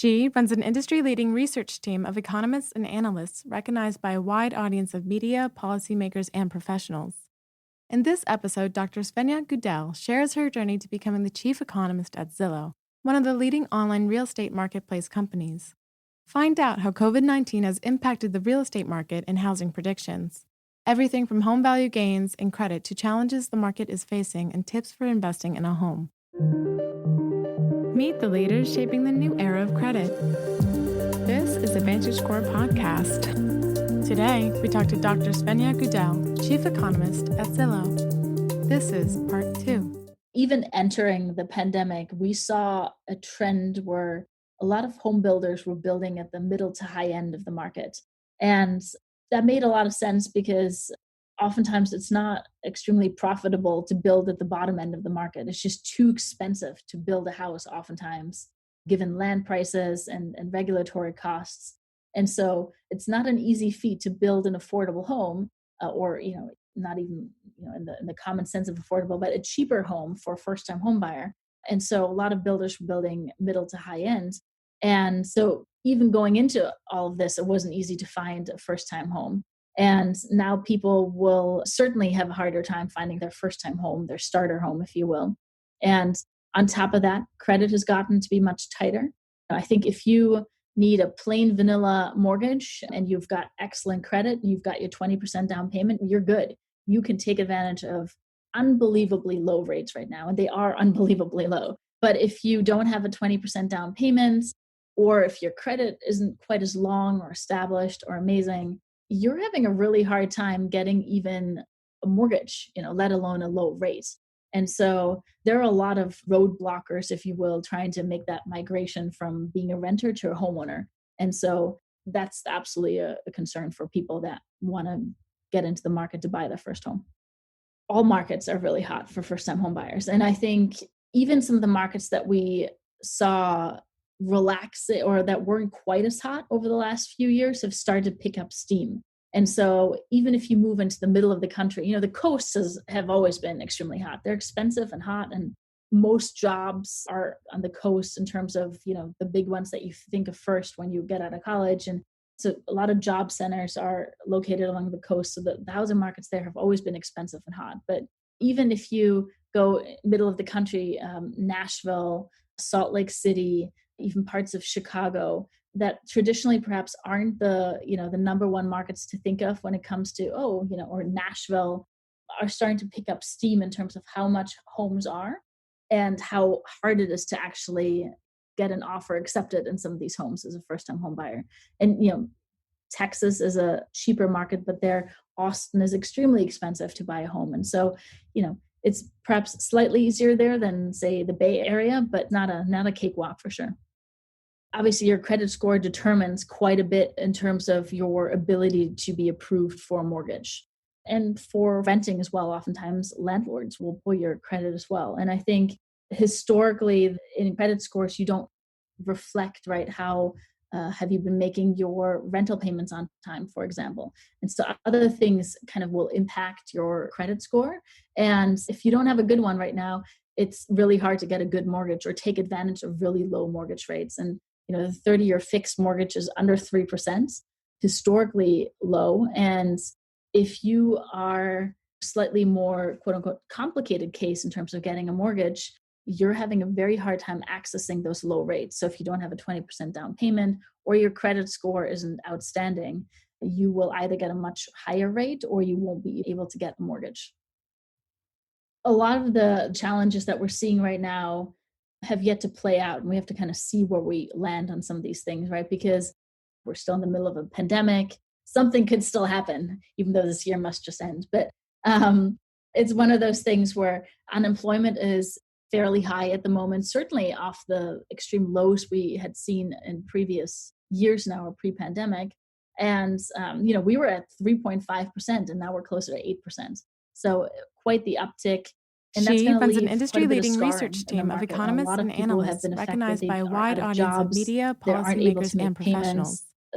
She runs an industry-leading research team of economists and analysts recognized by a wide audience of media, policymakers, and professionals. In this episode, Dr. Svenja Gudell shares her journey to becoming the chief economist at Zillow, one of the leading online real estate marketplace companies. Find out how COVID-19 has impacted the real estate market and housing predictions. Everything from home value gains and credit to challenges the market is facing and tips for investing in a home. Meet the leaders shaping the new era of credit. This is the VantageScore podcast. Today, we talk to Dr. Svenja Gudell, Chief Economist at Zillow. This is part 2. Even entering the pandemic, we saw a trend where a lot of home builders were building at the middle to high end of the market. And that made a lot of sense because oftentimes it's not extremely profitable to build at the bottom end of the market. It's just too expensive to build a house oftentimes, given land prices and regulatory costs. And so it's not an easy feat to build an affordable home or, not even, in the common sense of affordable, but a cheaper home for a first-time home buyer. And so a lot of builders were building middle to high end. And so even going into all of this, it wasn't easy to find a first-time home. And now people will certainly have a harder time finding their first-time home, their starter home, if you will. And on top of that, credit has gotten to be much tighter. I think if you need a plain vanilla mortgage and you've got excellent credit, and you've got your 20% down payment, you're good. You can take advantage of unbelievably low rates right now, and they are unbelievably low. But if you don't have a 20% down payment, or if your credit isn't quite as long or established or amazing, you're having a really hard time getting even a mortgage, let alone a low rate. And so there are a lot of roadblockers, if you will, trying to make that migration from being a renter to a homeowner. And so that's absolutely a concern for people that want to get into the market to buy their first home. All markets are really hot for first-time home buyers. And I think even some of the markets that we saw relax or that weren't quite as hot over the last few years have started to pick up steam. And so even if you move into the middle of the country, the coasts have always been extremely hot. They're expensive and hot, and most jobs are on the coast in terms of, the big ones that you think of first when you get out of college. And so a lot of job centers are located along the coast. So the housing markets there have always been expensive and hot. But even if you go middle of the country, Nashville, Salt Lake City, even parts of Chicago that traditionally perhaps aren't the number one markets to think of when it comes to, or Nashville, are starting to pick up steam in terms of how much homes are and how hard it is to actually get an offer accepted in some of these homes as a first-time home buyer. And, Texas is a cheaper market, but there, Austin is extremely expensive to buy a home. And so, it's perhaps slightly easier there than, say, the Bay Area, but not a cakewalk for sure. Obviously, your credit score determines quite a bit in terms of your ability to be approved for a mortgage. And for renting as well, oftentimes landlords will pull your credit as well. And I think historically in credit scores, you don't reflect, right, how have you been making your rental payments on time, for example. And so other things kind of will impact your credit score. And if you don't have a good one right now, it's really hard to get a good mortgage or take advantage of really low mortgage rates. And the 30-year fixed mortgage is under 3%, historically low. And if you are slightly more, quote unquote, complicated case in terms of getting a mortgage, you're having a very hard time accessing those low rates. So if you don't have a 20% down payment or your credit score isn't outstanding, you will either get a much higher rate or you won't be able to get a mortgage. A lot of the challenges that we're seeing right now have yet to play out, and we have to kind of see where we land on some of these things, right? Because we're still in the middle of a pandemic. Something could still happen, even though this year must just end. But it's one of those things where unemployment is fairly high at the moment, certainly off the extreme lows we had seen in previous years now or pre-pandemic. And, we were at 3.5% and now we're closer to 8%. So quite the uptick. And she runs an industry-leading research team of economists and analysts recognized by a wide audience of media, policymakers, and professionals.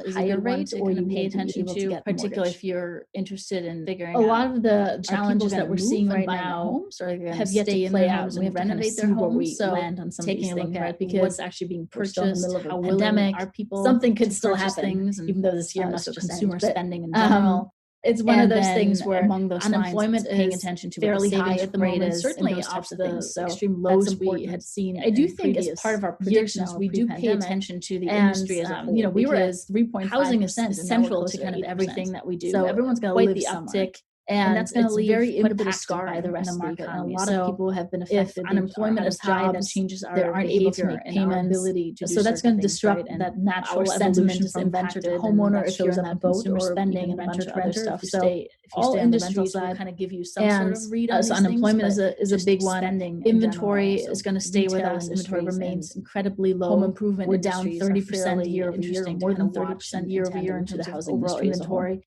is a higher good one rate, to or kind you of pay need to be attention able to to, get a particularly mortgage. if you're interested in figuring A out lot of the people challenges that gonna we're move seeing and right buy their now homes, or are they gonna have yet stay to in play their out, homes and we and have to kind of renovate see their where homes. we So land on some of taking these a look things, at right? Because what's actually being we're still in the purchased, middle of how a willing pandemic. are people Something could to still purchase happen, things, and even though this year must so just end. consumer But, spending in general. it's one of And those then things where among those lines, unemployment it's paying is attention to what the fairly high savings at the rate moment, is, certainly and those off types of the things. So extreme that's lows we important. had seen. I do in think as previous part of our years predictions, now, we do pay pre-pandemic. attention to the And, industry as a whole. we were at because 3.5%. housing is and now we're central to closer kind of 8%. everything that we do. So everyone's going to quite live the somewhere. uptick, and that's going to it's leave very quite a bit of impacted scar by the in rest the of the market. And a economy. lot So of people have been if affected. unemployment They're is out of high, jobs, that changes our they aren't able to behavior make and payments. our ability to do So that's certain going to things, disrupt right? And that natural our sentiment evolution just from from venture to homeowner homeowner if shows you're in up that in both consumer or spending even and a bunch of renter, other renter, stuff. if you So stay all on the rental industries will side. kind of give you some And sort of read on these so things. unemployment But is a just big one. spending in Inventory general, is so going to stay with retail us. Inventory industries remains and incredibly low. home improvement We're down industries are 30% fairly year over year, interesting to more kind than of watch 30% and year over year tandem in to terms the of housing overall industry as a whole. inventory.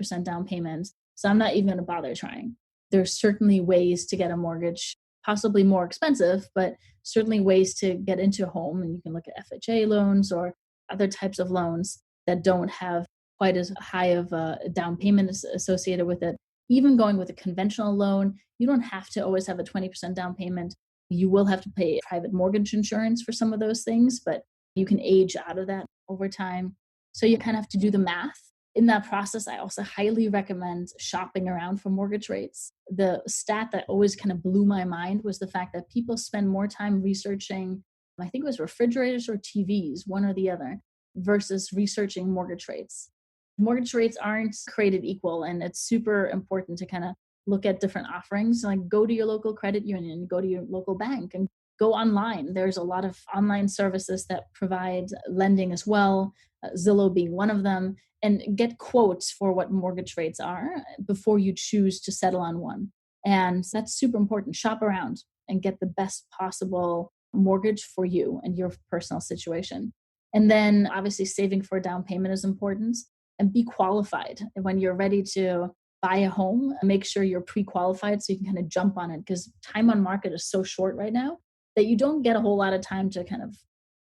20% down payment. So I'm not even going to bother trying. There's certainly ways to get a mortgage, possibly more expensive, but certainly ways to get into a home. And you can look at FHA loans or other types of loans that don't have quite as high of a down payment associated with it. Even going with a conventional loan, you don't have to always have a 20% down payment. You will have to pay private mortgage insurance for some of those things, but you can age out of that over time. So you kind of have to do the math. In that process, I also highly recommend shopping around for mortgage rates. The stat that always kind of blew my mind was the fact that people spend more time researching, I think it was refrigerators or TVs, one or the other, versus researching mortgage rates. Mortgage rates aren't created equal, and it's super important to kind of look at different offerings. Like go to your local credit union, go to your local bank, and go online. There's a lot of online services that provide lending as well, Zillow being one of them, and get quotes for what mortgage rates are before you choose to settle on one. And that's super important. Shop around and get the best possible mortgage for you and your personal situation. And then obviously saving for a down payment is important, and be qualified. When you're ready to buy a home, make sure you're pre-qualified so you can kind of jump on it, because time on market is so short right now that you don't get a whole lot of time to kind of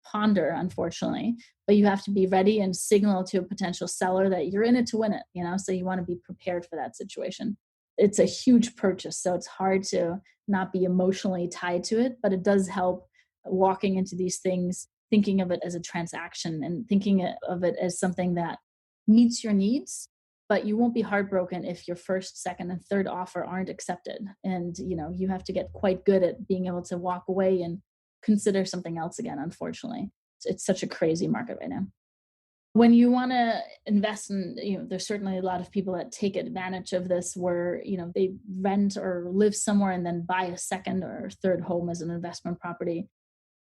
ponder, unfortunately. But you have to be ready and signal to a potential seller that you're in it to win it, so you want to be prepared for that situation. It's a huge purchase, so it's hard to not be emotionally tied to it, but it does help walking into these things, thinking of it as a transaction and thinking of it as something that meets your needs, but you won't be heartbroken if your first, second, and third offer aren't accepted. And, you have to get quite good at being able to walk away and consider something else again, unfortunately. It's such a crazy market right now. When you want to invest in, there's certainly a lot of people that take advantage of this where, they rent or live somewhere and then buy a second or third home as an investment property.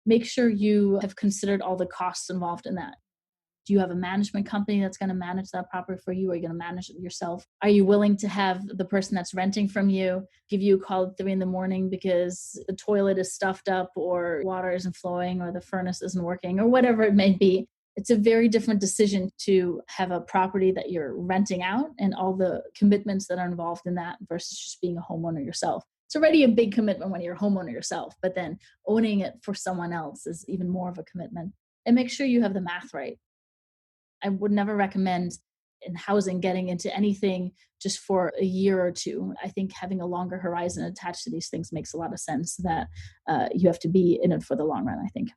Make sure you have considered all the costs involved in that. Do you have a management company that's going to manage that property for you? Are you going to manage it yourself? Are you willing to have the person that's renting from you give you a call at 3 a.m. because the toilet is stuffed up or water isn't flowing or the furnace isn't working or whatever it may be? It's a very different decision to have a property that you're renting out and all the commitments that are involved in that versus just being a homeowner yourself. It's already a big commitment when you're a homeowner yourself, but then owning it for someone else is even more of a commitment. And make sure you have the math right. I would never recommend in housing getting into anything just for a year or two. I think having a longer horizon attached to these things makes a lot of sense, that you have to be in it for the long run, I think.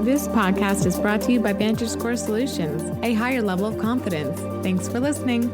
This podcast is brought to you by VantageScore Solutions, a higher level of confidence. Thanks for listening.